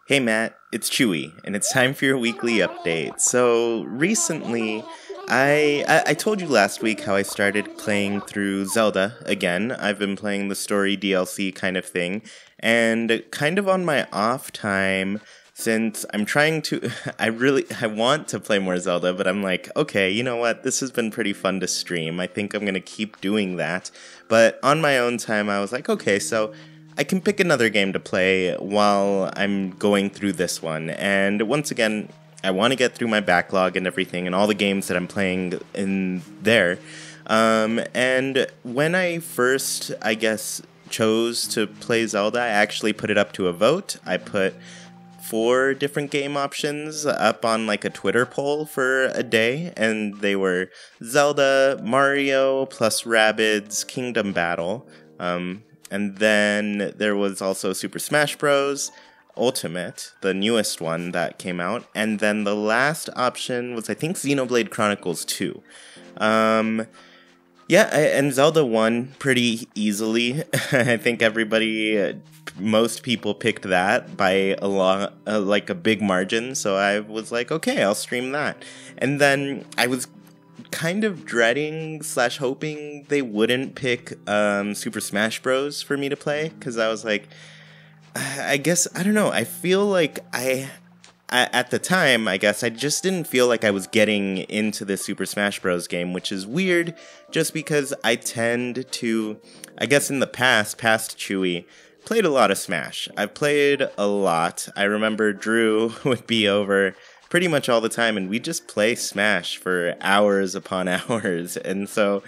Hey Matt, it's Chewy, and it's time for your weekly update. So recently, I told you last week how I started playing through Zelda again. I've been playing the story DLC kind of thing, and kind of on my off time, since I'm trying to, I want to play more Zelda, but I'm like, okay, you know what? This has been pretty fun to stream. I think I'm gonna keep doing that. But on my own time, I was like, okay, so I can pick another game to play while I'm going through this one. And once again, I want to get through my backlog and everything and all the games that I'm playing in there. And when I first, I guess, chose to play Zelda, I actually put it up to a vote. I put 4 different game options up on like a Twitter poll for a day, and they were Zelda, Mario, plus Rabbids, Kingdom Battle. And then there was also Super Smash Bros. Ultimate, the newest one that came out. And then the last option was, I think, Xenoblade Chronicles 2. And Zelda won pretty easily. I think most people picked that by a lot, like a big margin. So I was like, okay, I'll stream that. And then I was kind of dreading / hoping they wouldn't pick Super Smash Bros. For me to play, because I was like, I guess, I don't know, I feel like at the time, I guess, I just didn't feel like I was getting into this Super Smash Bros. Game, which is weird, just because I tend to, I guess in the past Chewy, played a lot of Smash. I've played a lot. I remember Drew would be over pretty much all the time, and we just play Smash for hours upon hours. And so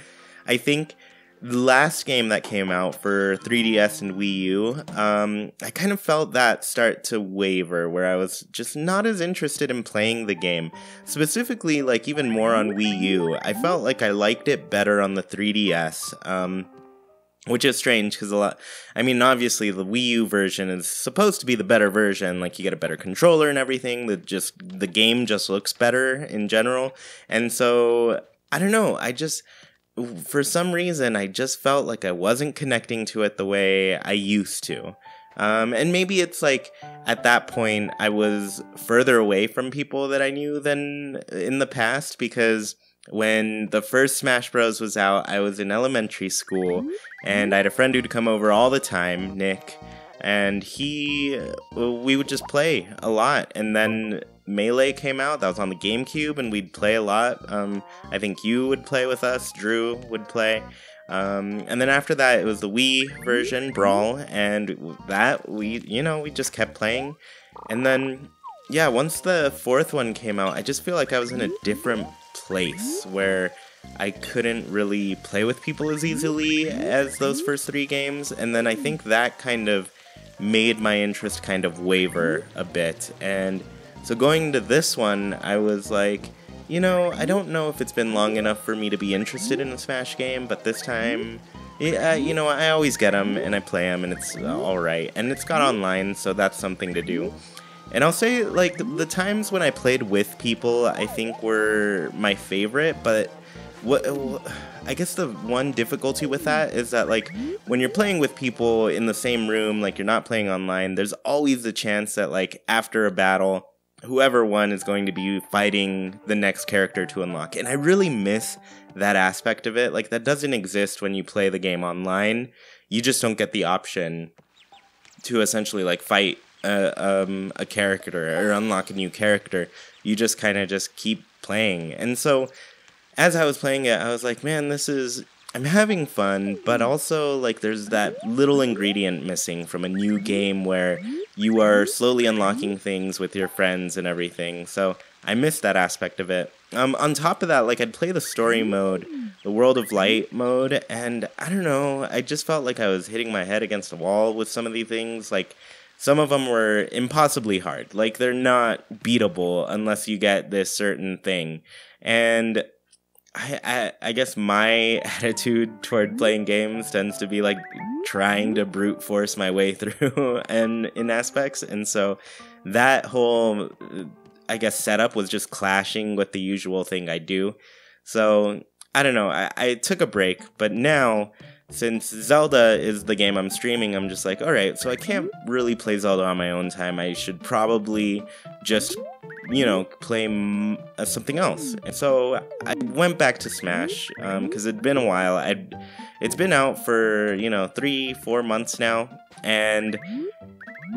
I think the last game that came out for 3DS and Wii U, I kind of felt that start to waver, where I was just not as interested in playing the game. Specifically, like, even more on Wii U. I felt like I liked it better on the 3DS, which is strange, because obviously the Wii U version is supposed to be the better version, like you get a better controller and everything, the game just looks better in general, and so, I don't know, for some reason, I just felt like I wasn't connecting to it the way I used to. And maybe it's like, at that point, I was further away from people that I knew than in the past, because when the first Smash Bros. Was out, I was in elementary school, and I had a friend who'd come over all the time, Nick, and we would just play a lot. And then Melee came out, that was on the GameCube, and we'd play a lot. I think you would play with us, Drew would play. And then after that, it was the Wii version, Brawl, and that, we just kept playing. And then, yeah, once the 4th one came out, I just feel like I was in a different place, where I couldn't really play with people as easily as those first 3 games, and then I think that kind of made my interest kind of waver a bit. And so going into this one, I was like, I don't know if it's been long enough for me to be interested in a Smash game, but this time, I always get them, and I play them, and it's alright. And it's got online, so that's something to do. And I'll say, like, the times when I played with people, I think were my favorite, but I guess the one difficulty with that is that, like, when you're playing with people in the same room, like, you're not playing online, there's always the chance that, like, after a battle, whoever won is going to be fighting the next character to unlock. And I really miss that aspect of it. Like, that doesn't exist when you play the game online. You just don't get the option to essentially, like, fight a character or unlock a new character. You just kind of just keep playing. And so as I was playing it, I was like, man, I'm having fun, but also, like, there's that little ingredient missing from a new game where you are slowly unlocking things with your friends and everything. So I missed that aspect of it. On top of that, like, I'd play the story mode, the World of Light mode, and I don't know, I just felt like I was hitting my head against a wall with some of these things. Like, some of them were impossibly hard. Like, they're not beatable unless you get this certain thing. And I guess my attitude toward playing games tends to be, like, trying to brute force my way through and in aspects. And so that whole, I guess, setup was just clashing with the usual thing I do. So, I don't know, I took a break, but now since Zelda is the game I'm streaming, I'm just like, alright, so I can't really play Zelda on my own time. I should probably just, you know, play something else. And so I went back to Smash, because it'd been a while. It's been out for, you know, 3-4 months now, and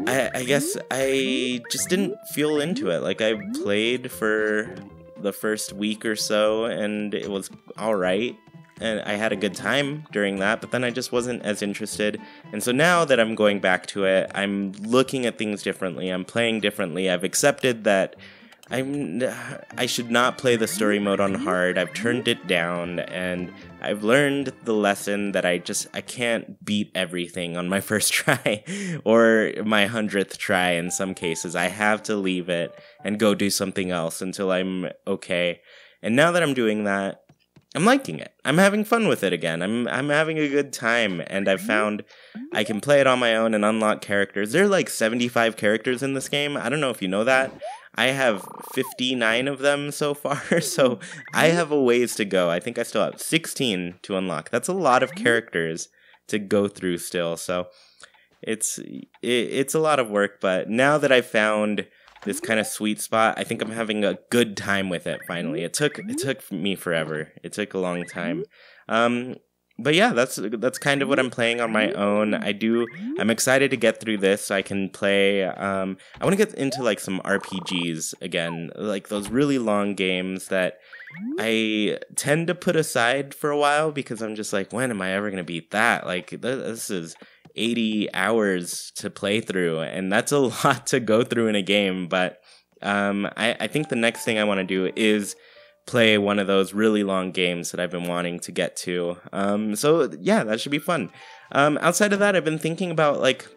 I guess I just didn't feel into it. Like, I played for the first week or so, and it was alright, and I had a good time during that, but then I just wasn't as interested. And so now that I'm going back to it, I'm looking at things differently, I'm playing differently, I've accepted that I should not play the story mode on hard. I've turned it down, and I've learned the lesson that I can't beat everything on my first try, or my 100th try in some cases. I have to leave it and go do something else until I'm okay. And now that I'm doing that, I'm liking it. I'm having fun with it again. I'm having a good time, and I've found I can play it on my own and unlock characters. There are like 75 characters in this game. I don't know if you know that. I have 59 of them so far, so I have a ways to go. I think I still have 16 to unlock. That's a lot of characters to go through still, so it's a lot of work, but now that I've found this kind of sweet spot, I think I'm having a good time with it finally. It took me forever. It took a long time. But yeah, that's kind of what I'm playing on my own. I'm excited to get through this so I can play. I want to get into like some RPGs again, like those really long games that I tend to put aside for a while because I'm just like, when am I ever going to beat that? Like, this is 80 hours to play through, and that's a lot to go through in a game. But I think the next thing I want to do is play one of those really long games that I've been wanting to get to. So yeah, that should be fun. Outside of that, I've been thinking about like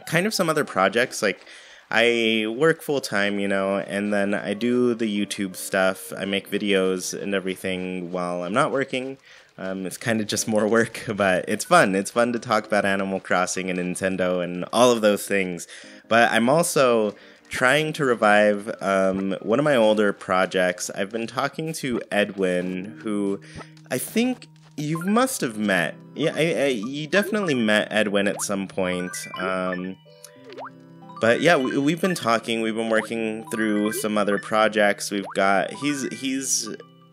kind of some other projects. Like, I work full time, you know, and then I do the YouTube stuff. I make videos and everything while I'm not working. It's kind of just more work, but it's fun. It's fun to talk about Animal Crossing and Nintendo and all of those things. But I'm also trying to revive one of my older projects. I've been talking to Edwin, who I think you must have met. Yeah, you definitely met Edwin at some point. But yeah, we've been talking. We've been working through some other projects. We've got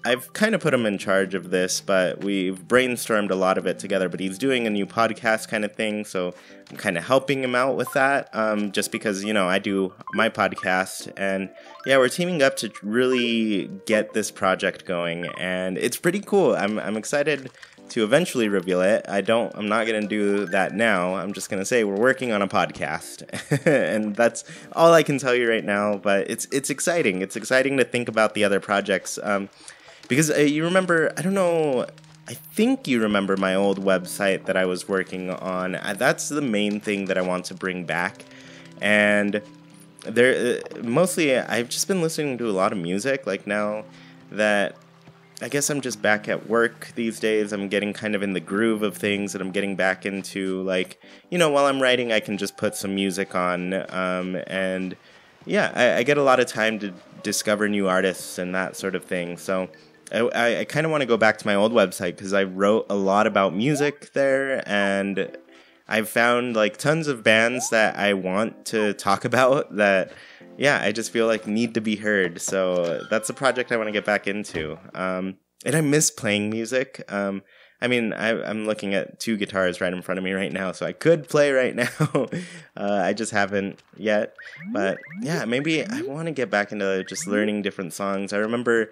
I've kind of put him in charge of this, but we've brainstormed a lot of it together. But he's doing a new podcast kind of thing, so I'm kind of helping him out with that, just because, you know, I do my podcast. And yeah, we're teaming up to really get this project going, and it's pretty cool. I'm excited to eventually reveal it. I'm not going to do that now. I'm just going to say we're working on a podcast. And that's all I can tell you right now, but it's exciting. It's exciting to think about the other projects. Because you remember, I don't know, I think you remember my old website that I was working on. That's the main thing that I want to bring back. And mostly I've just been listening to a lot of music. Like, now that I guess I'm just back at work these days, I'm getting kind of in the groove of things, and I'm getting back into, like, you know, while I'm writing, I can just put some music on. And yeah, I get a lot of time to discover new artists and that sort of thing. So I kind of want to go back to my old website because I wrote a lot about music there, and I've found like tons of bands that I want to talk about that, yeah, I just feel like need to be heard. So that's a project I want to get back into. And I miss playing music. I mean, I'm looking at 2 guitars right in front of me right now, so I could play right now. I just haven't yet. But yeah, maybe I want to get back into just learning different songs. I remember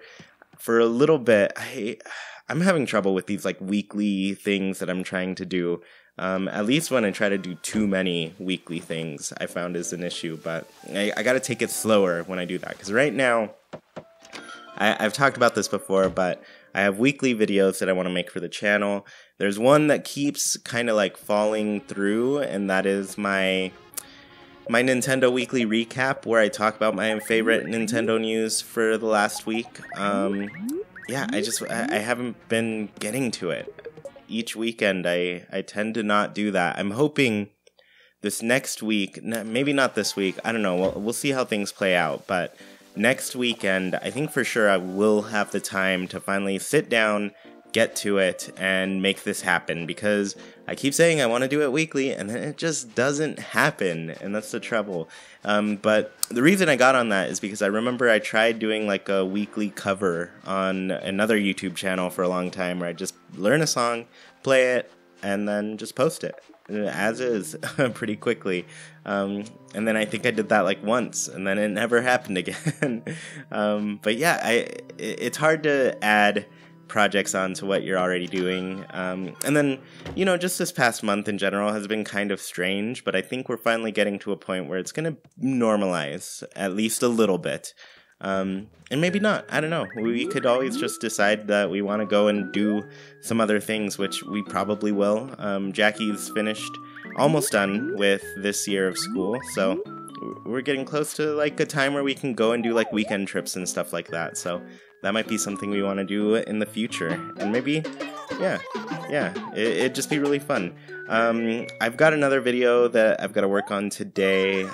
for a little bit, I'm having trouble with these like weekly things that I'm trying to do. At least when I try to do too many weekly things, I found is an issue. But I got to take it slower when I do that. Because right now, I've talked about this before, but I have weekly videos that I want to make for the channel. There's one that keeps kind of like falling through, and that is my Nintendo Weekly Recap, where I talk about my favorite Nintendo news for the last week. Yeah, I haven't been getting to it. Each weekend, I tend to not do that. I'm hoping this next week, maybe not this week, I don't know, we'll see how things play out, but next weekend, I think for sure I will have the time to finally sit down, get to it and make this happen, because I keep saying I want to do it weekly and then it just doesn't happen, and that's the trouble. But the reason I got on that is because I remember I tried doing like a weekly cover on another YouTube channel for a long time, where I just learn a song, play it, and then just post it as is pretty quickly. And then I think I did that like once, and then it never happened again. But yeah, it's hard to add projects onto what you're already doing. And then, you know, just this past month in general has been kind of strange, but I think we're finally getting to a point where it's going to normalize at least a little bit. And maybe not, I don't know. We could always just decide that we want to go and do some other things, which we probably will. Jackie's finished, almost done with this year of school, so we're getting close to like a time where we can go and do like weekend trips and stuff like that. So that might be something we want to do in the future, and maybe, yeah, it'd just be really fun. I've got another video that I've got to work on today.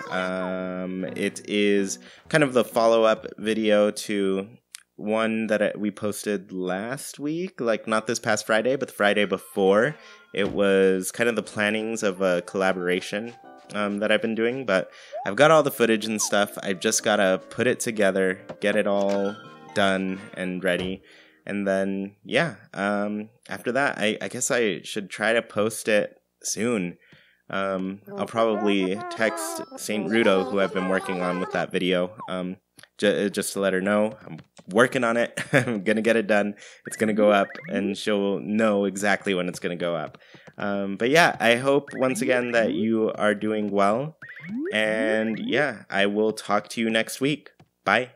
It is kind of the follow-up video to one that we posted last week, like not this past Friday, but the Friday before. It was kind of the plannings of a collaboration that I've been doing, but I've got all the footage and stuff. I've just got to put it together, get it all done and ready, and then yeah, after that I guess I should try to post it soon. I'll probably text Saint Rudo, who I've been working on with that video, just to let her know I'm working on it. I'm gonna get it done, it's gonna go up, and she'll know exactly when it's gonna go up. But yeah, I hope once again that you are doing well, and yeah, I will talk to you next week. Bye.